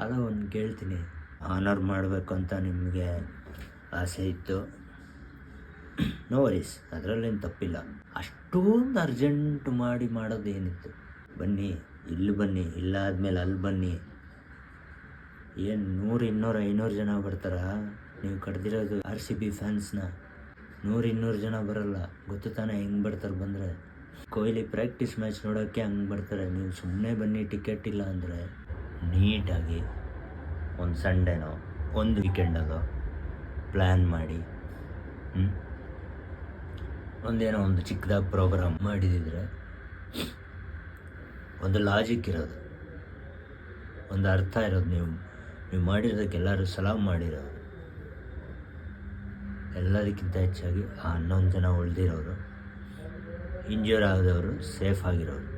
ಅದ ಒಂದು ಕೇಳ್ತೀನಿ, ಆನರ್ ಮಾಡಬೇಕು ಅಂತ ನಿಮಗೆ ಆಸೆ ಇತ್ತು, ನೋ ವರೀಸ್, ಅದರಲ್ಲೇನು ತಪ್ಪಿಲ್ಲ. ಅಷ್ಟೊಂದು ಅರ್ಜೆಂಟ್ ಮಾಡೋದೇನಿತ್ತು? ಬನ್ನಿ, ಇಲ್ಲಿ ಬನ್ನಿ, ಇಲ್ಲ ಆದಮೇಲೆ ಅಲ್ಲಿ ಬನ್ನಿ. ಏನು 100, 200, 500 ಜನ ಬರ್ತಾರ? ನೀವು ಕಡ್ದಿರೋದು RCB ಫ್ಯಾನ್ಸ್ನ. 100, 200 ಜನ ಬರಲ್ಲ, ಗೊತ್ತು ತಾನೇ ಹೆಂಗೆ ಬರ್ತಾರೆ. ಬಂದರೆ ಕೊಹ್ಲಿ ಪ್ರಾಕ್ಟೀಸ್ ಮ್ಯಾಚ್ ನೋಡೋಕ್ಕೆ ಹಂಗೆ ಬರ್ತಾರೆ. ನೀವು ಸುಮ್ಮನೆ ಬನ್ನಿ, ಟಿಕೆಟ್ ಇಲ್ಲ ಅಂದರೆ ನೀಟಾಗಿ ಒಂದು ಸಂಡೇನೋ ಒಂದು ವೀಕೆಂಡಲ್ಲೋ ಪ್ಲ್ಯಾನ್ ಮಾಡಿ ಒಂದು ಚಿಕ್ಕದಾಗಿ ಪ್ರೋಗ್ರಾಮ್ ಮಾಡಿದಿದ್ರೆ ಒಂದು ಲಾಜಿಕ್ ಇರೋದು, ಒಂದು ಅರ್ಥ ಇರೋದು. ನೀವು ಮಾಡಿರೋದಕ್ಕೆ ಎಲ್ಲರೂ ಸಲಾಮ್ ಮಾಡಿರೋರು. ಎಲ್ಲದಕ್ಕಿಂತ ಹೆಚ್ಚಾಗಿ ಆ 11 ಜನ ಉಳಿದಿರೋರು, ಇಂಜ್ಯೂರ್ ಆದವರು, ಸೇಫ್ ಆಗಿರೋರು.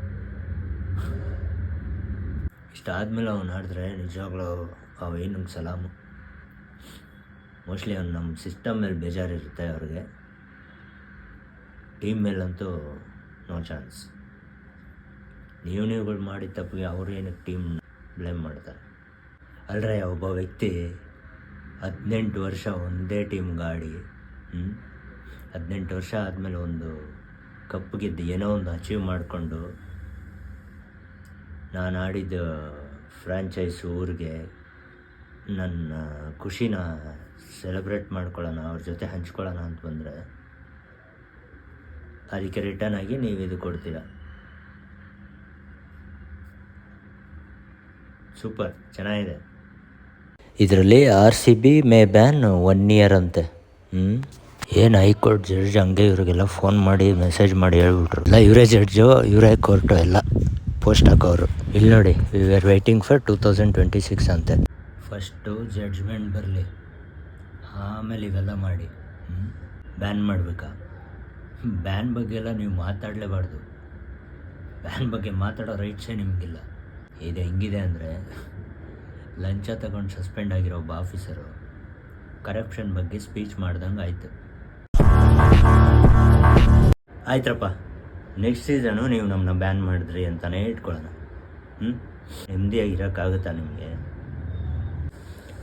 ಇಷ್ಟಾದಮೇಲೆ ಅವ್ನು ಆಡಿದ್ರೆ ನಿಜವಾಗ್ಲೂ ಅವೇನಂಗೆ ಸಲಾಮು. ಮೋಸ್ಟ್ಲಿ ಅವ್ನು ನಮ್ಮ ಸಿಸ್ಟಮ್ ಮೇಲೆ ಬೇಜಾರಿರುತ್ತೆ ಅವ್ರಿಗೆ, ಟೀಮ್ ಮೇಲಂತೂ ನೋ ಚಾನ್ಸ್. ನೀವುಗಳು ಮಾಡಿದ ತಪ್ಪಿಗೆ ಅವರು ಏನಕ್ಕೆ ಟೀಮ್ ಬ್ಲೇಮ್ ಮಾಡ್ತಾರೆ? ಅಲ್ಲರೆ ಒಬ್ಬ ವ್ಯಕ್ತಿ 18 ವರ್ಷ ಒಂದೇ ಟೀಮ್ಗೆ ಆಡಿ 18 ವರ್ಷ ಆದಮೇಲೆ ಒಂದು ಕಪ್ ಗೆದ್ದು ಏನೋ ಒಂದು ಅಚೀವ್ ಮಾಡಿಕೊಂಡು, ನಾನು ಆಡಿದ ಫ್ರ್ಯಾಂಚೈಸ್ ಊರಿಗೆ ನನ್ನ ಖುಷಿನ ಸೆಲೆಬ್ರೇಟ್ ಮಾಡ್ಕೊಳ್ಳೋಣ, ಅವ್ರ ಜೊತೆ ಹಂಚ್ಕೊಳ್ಳೋಣ ಅಂತ ಬಂದರೆ ಅದಕ್ಕೆ ರಿಟರ್ನ್ ಆಗಿ ನೀವು ಇದು ಕೊಡ್ತೀರ. ಸೂಪರ್, ಚೆನ್ನಾಗಿದೆ. ಇದರಲ್ಲಿ RCB ಮೇ ಬ್ಯಾನ್ 1 year ಅಂತೆ. ಏನು ಹೈಕೋರ್ಟ್ ಜಡ್ಜ್ ಹಂಗೆ ಇವ್ರಿಗೆಲ್ಲ ಫೋನ್ ಮಾಡಿ ಮೆಸೇಜ್ ಮಾಡಿ ಹೇಳ್ಬಿಟ್ರು. ಇಲ್ಲ ಇವರೇ ಜಡ್ಜು, ಇವರೇ ಕೋರ್ಟು, ಎಲ್ಲ ಪೋಸ್ಟ್ ಹಾಕೋರು. ಇಲ್ಲಿ ನೋಡಿ, ವಿ ಆರ್ ವೇಟಿಂಗ್ ಫಾರ್ 2026 ಅಂತೆ. ಫಸ್ಟು ಜಡ್ಜ್ಮೆಂಟ್ ಬರಲಿ, ಆಮೇಲೆ ಇವೆಲ್ಲ ಮಾಡಿ ಬ್ಯಾನ್ ಮಾಡಬೇಕಾ? ಬ್ಯಾನ್ ಬಗ್ಗೆ ಎಲ್ಲ ನೀವು ಮಾತಾಡಲೇಬಾರ್ದು. ಬ್ಯಾನ್ ಬಗ್ಗೆ ಮಾತಾಡೋ ರೈಟ್ಸೇ ನಿಮಗಿಲ್ಲ. ಇದು ಹೆಂಗಿದೆ ಅಂದರೆ, ಲಂಚ ತಗೊಂಡು ಸಸ್ಪೆಂಡ್ ಆಗಿರೋ ಒಬ್ಬ ಆಫೀಸರು ಕರಪ್ಷನ್ ಬಗ್ಗೆ ಸ್ಪೀಚ್ ಮಾಡ್ದಂಗೆ ಆಯಿತು. ಆಯ್ತಪ್ಪ, ನೆಕ್ಸ್ಟ್ ಸೀಸನು ನೀವು ನಮ್ಮನ್ನ ಬ್ಯಾನ್ ಮಾಡಿದ್ರಿ ಅಂತಲೇ ಇಟ್ಕೊಳ್ಳೋಣ. ನೆಮ್ಮದಿಯಾಗಿರೋಕ್ಕಾಗುತ್ತಾ ನಿಮಗೆ?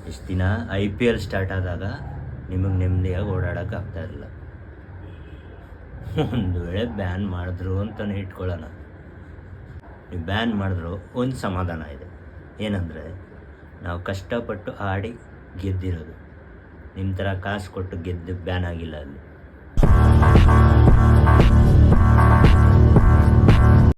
ಇಷ್ಟು ದಿನ IPL ಸ್ಟಾರ್ಟ್ ಆದಾಗ ನಿಮಗೆ ನೆಮ್ಮದಿಯಾಗಿ ಓಡಾಡೋಕ್ಕಾಗ್ತಾ ಇರಲಿಲ್ಲ. ಒಂದು ವೇಳೆ ಬ್ಯಾನ್ ಮಾಡಿದ್ರು ಅಂತಲೇ ಇಟ್ಕೊಳ್ಳೋಣ. ನೀವು ಬ್ಯಾನ್ ಮಾಡಿದ್ರು ಒಂದು ಸಮಾಧಾನ ಇದೆ, ಏನಂದರೆ ನಾವು ಕಷ್ಟಪಟ್ಟು ಆಡಿ ಗೆದ್ದಿರೋದು. ನಿಮ್ಮ ಥರ ಕಾಸು ಕೊಟ್ಟು ಗೆದ್ದು ಬ್ಯಾನ್ ಆಗಿಲ್ಲ ಅಲ್ಲಿ.